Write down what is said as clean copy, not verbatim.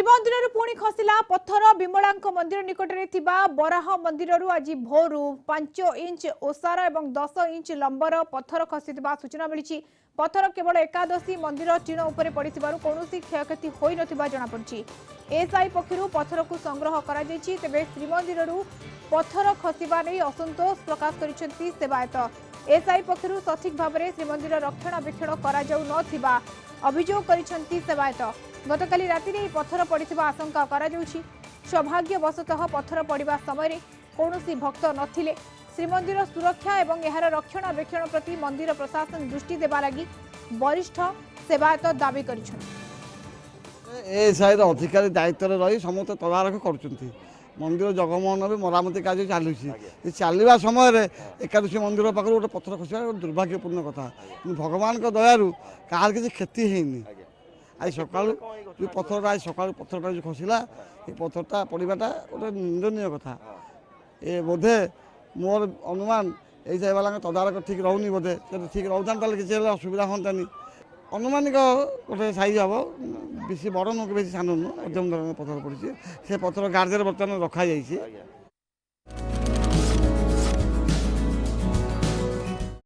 श्रीमंदिर पुणी खसला पत्थर विमला मंदिर निकटने बराह मंदिर आज भोर 5 इंच ओसार और 10 इंच लंबर पत्थर खसी सूचना मिली। पत्थर केवल एकादशी मंदिर टीण उपर पड़ कौन क्षयक्षति हो जमापड़ी। एसआई पक्षर पत्थर को संग्रह कर तेज श्रीमंदिर पत्थर खसवा नहीं असंतोष प्रकाश कर सेवायत। एसआई पक्षर सठिक भाव में श्रीमंदिर रक्षणाबेक्षण कर अभियोग कर सेवायत। गतकाली राति में पत्थर पड़ा आशंका करा सौभाग्यवशतः पत्थर पड़ा समय कौन भक्त नथिले। श्रीमंदिर सुरक्षा और यार रक्षणाबेक्षण प्रति मंदिर प्रशासन दृष्टि देवा लगी वरिष्ठ सेवायत दावी कर अधिकारी दायित्व रही समस्त तदारख कर मंदिर जगमोहन भी मरामती कार्य चलुची चलवा समय एकादशी मंदिर पाखर गोटे पत्थर खसा दुर्भाग्यपूर्ण कथा भगवान दयारू कहार किसी क्षति है आज सका जो पत्थरटा आज सका पत्थरटा जो खसला ये पत्थरटा पड़ाटा गोटे निंदनीय कथा ये बोधे मोर अनुमान ये वाला तदारख ठीक रोनी बोधे ठीक रोता किसी असुविधा हाँ अनुमानिक गोटे सैज हम बेसी बड़ नुह बेसी सान नुह मध्यम धरण पत्थर पड़ी से पत्थर गार्जर बर्तमान रखा